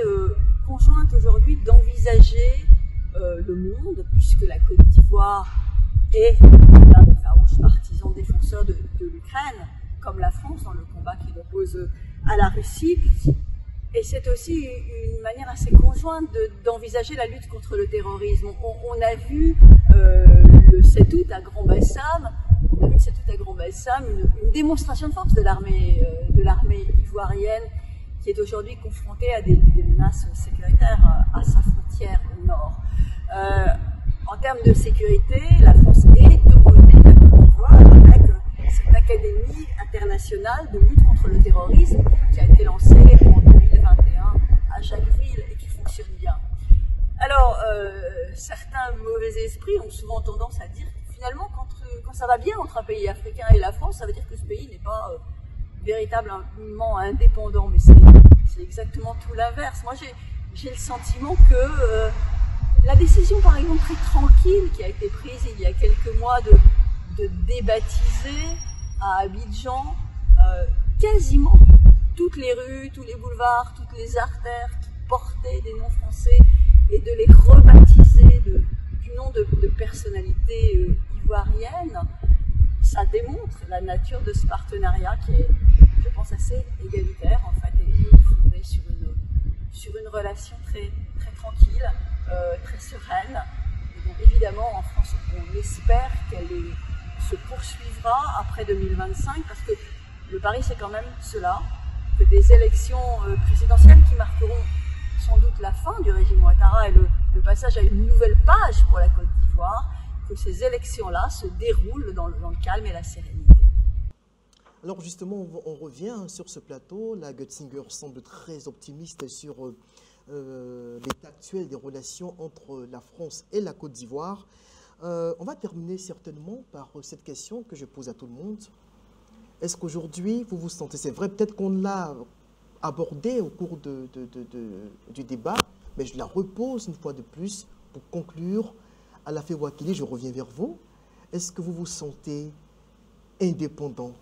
conjointe aujourd'hui d'envisager le monde, puisque la Côte d'Ivoire est l'un des farouches partisans défenseurs de l'Ukraine, comme la France dans le combat qu'il oppose à la Russie. Et c'est aussi une manière assez conjointe d'envisager la lutte contre le terrorisme. On a vu le 7 août à Grand-Bassam, une démonstration de force de l'armée ivoirienne qui est aujourd'hui confrontée à des menaces sécuritaires à sa frontière au nord. En termes de sécurité, la France est aux côtés de la Côte d'Ivoire avec cette académie internationale de lutte contre le terrorisme qui a été lancée en 2021 à Jacquesville et qui fonctionne bien. Alors, certains mauvais esprits ont souvent tendance à dire que finalement, quand ça va bien entre un pays africain et la France, ça veut dire que ce pays n'est pas véritablement indépendant. Mais c'est exactement tout l'inverse. Moi, j'ai le sentiment que la décision, par exemple, très tranquille qui a été prise il y a quelques mois de débaptiser à Abidjan quasiment toutes les rues, tous les boulevards, toutes les artères qui portaient des noms français et de les rebaptiser du nom de personnalités ivoiriennes, ça démontre la nature de ce partenariat qui est, je pense, assez égalitaire en fait, et fondé sur une relation très, très tranquille, très sereine. Et donc évidemment, en France, on espère qu'elle se poursuivra après 2025, parce que le pari, c'est quand même cela, que des élections présidentielles qui marqueront sans doute la fin du régime Ouattara et le passage à une nouvelle page pour la Côte d'Ivoire, que ces élections-là se déroulent dans le calme et la sérénité. Alors justement, on revient sur ce plateau. La Götzinger semble très optimiste sur l'état actuel des relations entre la France et la Côte d'Ivoire. On va terminer certainement par cette question que je pose à tout le monde. Est-ce qu'aujourd'hui, vous vous sentez, c'est vrai, peut-être qu'on l'a abordé au cours du débat, mais je la repose une fois de plus pour conclure. Alafé Ouakili, je reviens vers vous. Est-ce que vous vous sentez indépendant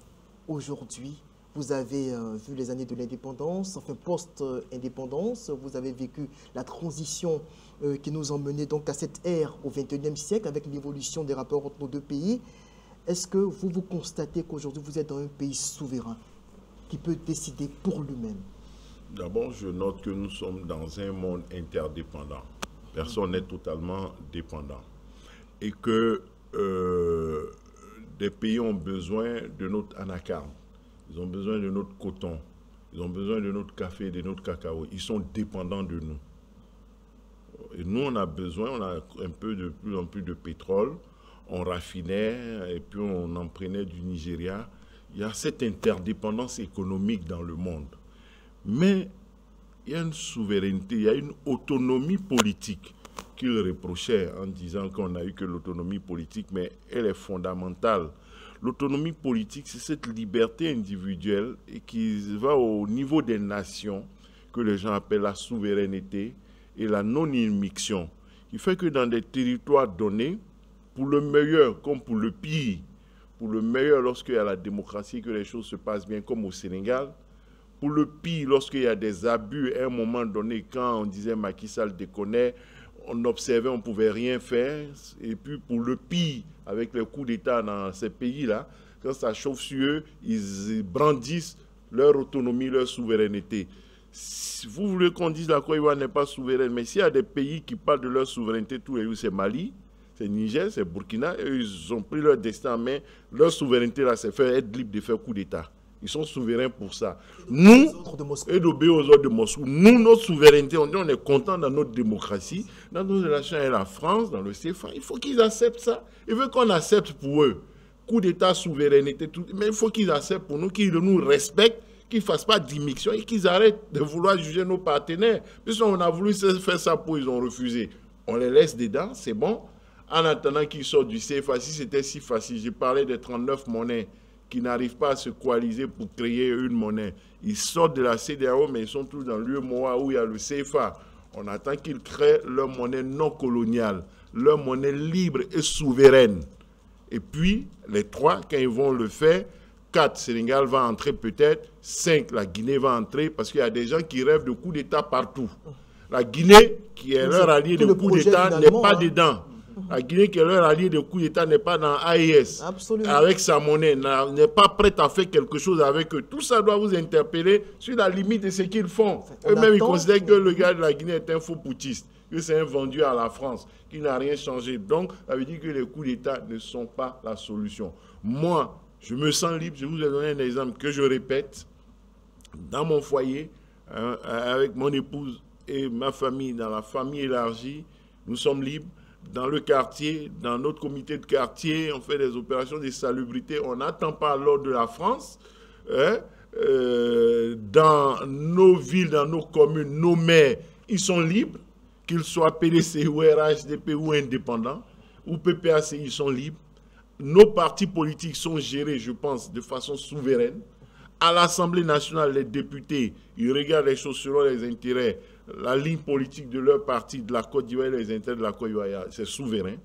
aujourd'hui? Vous avez vu les années de l'indépendance, enfin post-indépendance, vous avez vécu la transition qui nous a mené donc à cette ère au XXIe siècle avec l'évolution des rapports entre nos deux pays. Est-ce que vous constatez qu'aujourd'hui vous êtes dans un pays souverain qui peut décider pour lui-même? D'abord, je note que nous sommes dans un monde interdépendant. Personne n'est totalement dépendant. Et que des pays ont besoin de notre anacarde. Ils ont besoin de notre coton. Ils ont besoin de notre café, de notre cacao. Ils sont dépendants de nous. Et nous, on a besoin, on a de plus en plus de pétrole. On raffinait et puis on en prenait du Nigeria. Il y a cette interdépendance économique dans le monde. Mais il y a une souveraineté, il y a une autonomie politique qu'il reprochait en disant qu'on n'a eu que l'autonomie politique, mais elle est fondamentale. L'autonomie politique, c'est cette liberté individuelle et qui va au niveau des nations, que les gens appellent la souveraineté et la non-immixtion. Il fait que dans des territoires donnés, pour le meilleur comme pour le pire, pour le meilleur lorsqu'il y a la démocratie, que les choses se passent bien comme au Sénégal, pour le pire lorsqu'il y a des abus à un moment donné, quand on disait Macky Sall déconnait, on observait, on ne pouvait rien faire, et puis pour le pire, avec les coups d'État dans ces pays-là, quand ça chauffe sur eux, ils brandissent leur autonomie, leur souveraineté. Si vous voulez qu'on dise la Côte d'Ivoire n'est pas souveraine, mais s'il y a des pays qui parlent de leur souveraineté tous les jours, c'est Mali, c'est Niger, c'est Burkina, et ils ont pris leur destin en main. Leur souveraineté, là, c'est faire être libre de faire coup d'État. Ils sont souverains pour ça. Nous, et d'obéir aux ordres de Moscou. Nous, notre souveraineté, on est content dans notre démocratie, dans nos relations avec la France, dans le CFA. Il faut qu'ils acceptent ça. Ils veulent qu'on accepte pour eux. Coup d'État, souveraineté, tout. Mais il faut qu'ils acceptent pour nous, qu'ils nous respectent, qu'ils ne fassent pas d'immixtion et qu'ils arrêtent de vouloir juger nos partenaires. Puisqu'on a voulu faire ça pour eux, ils ont refusé. On les laisse dedans, c'est bon. En attendant qu'ils sortent du CFA, si c'était si facile, j'ai parlé des 39 monnaies qui n'arrivent pas à se coaliser pour créer une monnaie. Ils sortent de la CEDEAO, mais ils sont tous dans l'UEMOA où il y a le CFA. On attend qu'ils créent leur monnaie non coloniale, leur monnaie libre et souveraine. Et puis, les trois, quand ils vont le faire, 4, Sénégal va entrer peut-être, 5, la Guinée va entrer, parce qu'il y a des gens qui rêvent de coup d'État partout. La Guinée, qui est leur allié de coup d'État, n'est pas dedans. La Guinée, qui est leur allié de coup d'État, n'est pas dans AES. Absolument. Avec sa monnaie, n'est pas prête à faire quelque chose avec eux. Tout ça doit vous interpeller sur la limite de ce qu'ils font. Eux-mêmes, ils considèrent que le gars de la Guinée est un faux putschiste, que c'est un vendu à la France, qui n'a rien changé. Donc, ça veut dire que les coups d'État ne sont pas la solution. Moi, je me sens libre. Je vous ai donné un exemple que je répète. Dans mon foyer, avec mon épouse et ma famille, dans la famille élargie, nous sommes libres. Dans le quartier, dans notre comité de quartier, on fait des opérations de salubrité. On n'attend pas l'ordre de la France. Dans nos villes, dans nos communes, nos maires, ils sont libres, qu'ils soient PDC ou RHDP ou indépendants, ou PPAC, ils sont libres. Nos partis politiques sont gérés, je pense, de façon souveraine. À l'Assemblée nationale, les députés, ils regardent les choses selon les intérêts, la ligne politique de leur parti, de la Côte d'Ivoire, les intérêts de la Côte d'Ivoire, c'est souverain.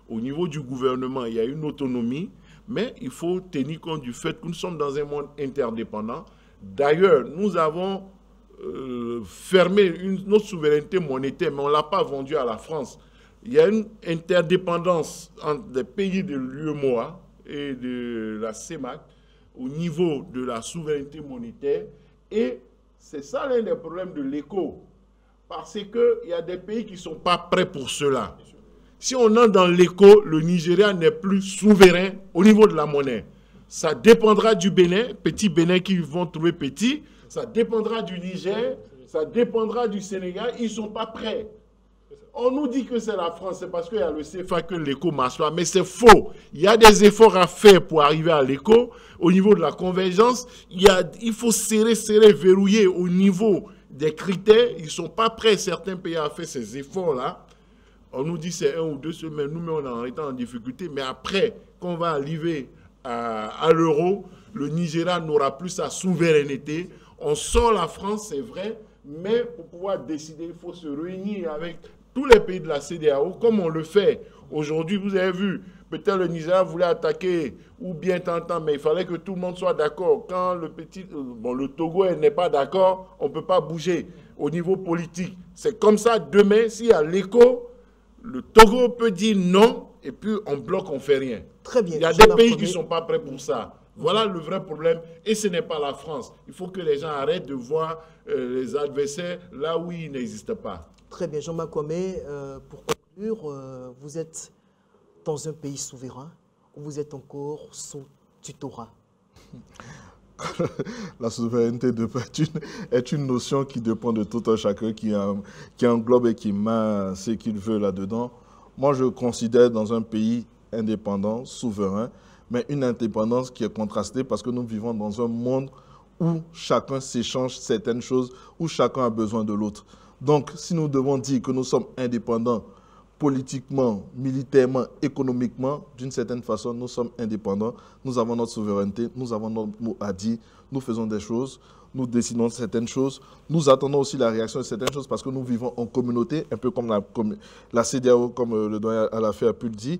Au niveau du gouvernement, il y a une autonomie, mais il faut tenir compte du fait que nous sommes dans un monde interdépendant. D'ailleurs, nous avons fermé notre souveraineté monétaire, mais on ne l'a pas vendue à la France. Il y a une interdépendance entre les pays de l'UEMOA et de la CEMAC au niveau de la souveraineté monétaire. Et c'est ça l'un des problèmes de l'éco. Parce qu'il y a des pays qui ne sont pas prêts pour cela. Si on entre dans l'éco, le Nigeria n'est plus souverain au niveau de la monnaie. Ça dépendra du Bénin, petit Bénin qui vont trouver petit. Ça dépendra du Niger, ça dépendra du Sénégal. Ils ne sont pas prêts. On nous dit que c'est la France, c'est parce qu'il y a le CFA que l'éco marche pas. Mais c'est faux. Il y a des efforts à faire pour arriver à l'éco. Au niveau de la convergence, il faut serrer, verrouiller au niveau des critères. Ils ne sont pas prêts, certains pays, à faire ces efforts-là. On nous dit c'est 1 ou 2 semaines, nous, mais on est en étant en difficulté. Mais après, quand on va arriver à l'euro, le Nigeria n'aura plus sa souveraineté. On sort la France, c'est vrai, mais pour pouvoir décider, il faut se réunir avec tous les pays de la CEDEAO, comme on le fait aujourd'hui. Vous avez vu, peut-être le Nigeria voulait attaquer ou bien tant, mais il fallait que tout le monde soit d'accord. Quand le Togo n'est pas d'accord, on ne peut pas bouger au niveau politique. C'est comme ça, demain, s'il y a l'écho, le Togo peut dire non, et puis on bloque, on ne fait rien. Très bien. Il y a des pays qui ne sont pas prêts pour ça. Voilà le vrai problème, et ce n'est pas la France. Il faut que les gens arrêtent de voir les adversaires là où ils n'existent pas. Très bien, Jean-Marc Kwame, pour conclure, vous êtes dans un pays souverain ou vous êtes encore sous tutorat? La souveraineté est une notion qui dépend de tout un chacun, qui englobe et qui met ce qu'il veut là-dedans. Moi, je considère dans un pays indépendant, souverain, mais une indépendance qui est contrastée parce que nous vivons dans un monde où chacun s'échange certaines choses, où chacun a besoin de l'autre. Donc, si nous devons dire que nous sommes indépendants politiquement, militairement, économiquement, d'une certaine façon, nous sommes indépendants, nous avons notre souveraineté, nous avons notre mot à dire, nous faisons des choses, nous décidons certaines choses, nous attendons aussi la réaction de certaines choses parce que nous vivons en communauté, un peu comme la CEDEAO, comme le doyen Alafé a pu le dire.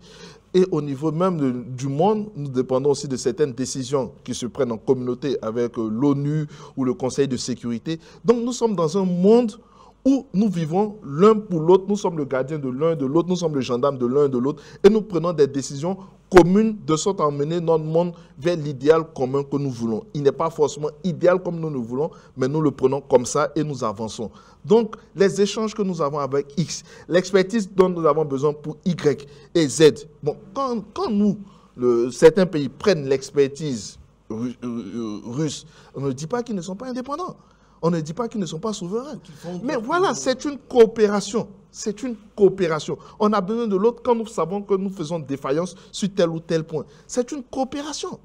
Et au niveau même du monde, nous dépendons aussi de certaines décisions qui se prennent en communauté avec l'ONU ou le Conseil de sécurité. Donc nous sommes dans un monde où nous vivons l'un pour l'autre, nous sommes le gardien de l'un de l'autre, nous sommes le gendarme de l'un de l'autre, et nous prenons des décisions communes de sorte à emmener notre monde vers l'idéal commun que nous voulons. Il n'est pas forcément idéal comme nous le voulons, mais nous le prenons comme ça et nous avançons. Donc, les échanges que nous avons avec X, l'expertise dont nous avons besoin pour Y et Z, bon, quand nous, certains pays prennent l'expertise russe, on ne dit pas qu'ils ne sont pas indépendants. On ne dit pas qu'ils ne sont pas souverains. Mais voilà, c'est une coopération. C'est une coopération. On a besoin de l'autre quand nous savons que nous faisons défaillance sur tel ou tel point. C'est une coopération.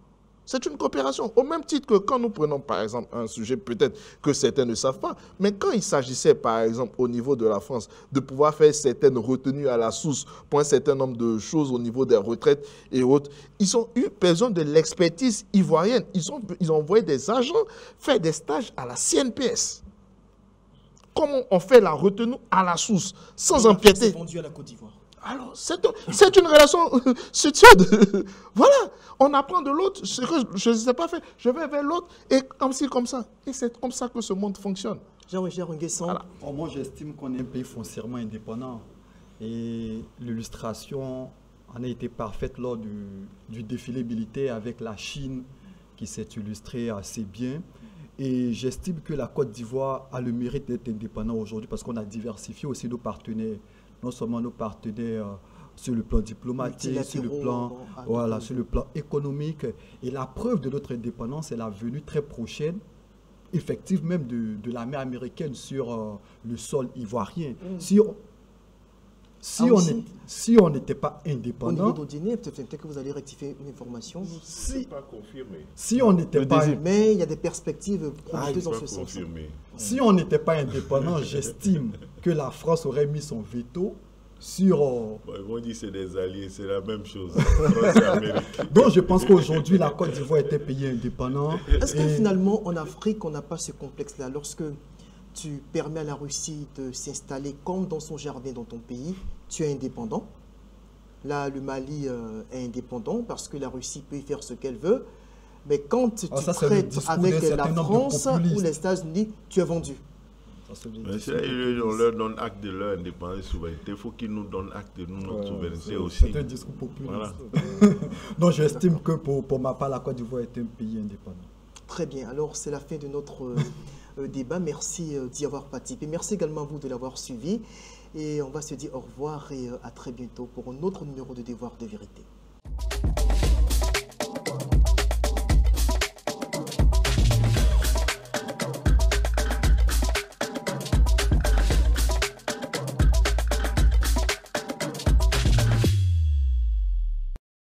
C'est une coopération. Au même titre que quand nous prenons, par exemple, un sujet peut-être que certains ne savent pas, mais quand il s'agissait, par exemple, au niveau de la France, de pouvoir faire certaines retenues à la source pour un certain nombre de choses au niveau des retraites et autres, ils ont eu besoin de l'expertise ivoirienne. Ils ont envoyé des agents faire des stages à la CNPS. Comment on fait la retenue à la source, sans empiéter. C'est vendu à la Côte d'Ivoire. Alors, c'est une relation subtile. Voilà, on apprend de l'autre. Ce que je ne sais pas faire, je vais vers l'autre et comme ça. Et c'est comme ça que ce monde fonctionne. Jean-Richard Nguessan. Voilà. Moi, j'estime qu'on est un pays foncièrement indépendant. Et l'illustration en a été parfaite lors du défilé militaire avec la Chine qui s'est illustrée assez bien. Et j'estime que la Côte d'Ivoire a le mérite d'être indépendant aujourd'hui parce qu'on a diversifié aussi nos partenaires. Non seulement nos partenaires sur le plan diplomatique, sur le plan économique. Et la preuve de notre indépendance est la venue très prochaine, effective même de l'armée américaine sur le sol ivoirien. Si on n'était pas indépendant... Au niveau d'Odiné, peut-être que vous allez rectifier une information. Si on n'était pas... Mais il y a des perspectives prometteuses dans ce sens. Si on n'était pas indépendant, j'estime que la France aurait mis son veto sur... Ils vont dire que c'est des alliés, c'est la même chose. Donc je pense qu'aujourd'hui, la Côte d'Ivoire est un pays indépendant. Est-ce que finalement, en Afrique, on n'a pas ce complexe-là? Lorsque tu permets à la Russie de s'installer comme dans son jardin dans ton pays, tu es indépendant. Là, le Mali est indépendant parce que la Russie peut y faire ce qu'elle veut. Mais quand tu traites avec la France ou les États-Unis, tu es vendu. On leur donne acte de leur indépendance et souveraineté. Il faut qu'ils nous donnent acte de notre souveraineté aussi. C'est un discours populiste. Voilà. Donc j'estime que pour ma part, la Côte d'Ivoire est un pays indépendant. Très bien. Alors c'est la fin de notre débat. Merci d'y avoir participé. Merci également à vous de l'avoir suivi. Et on va se dire au revoir et à très bientôt pour un autre numéro de Devoir de vérité.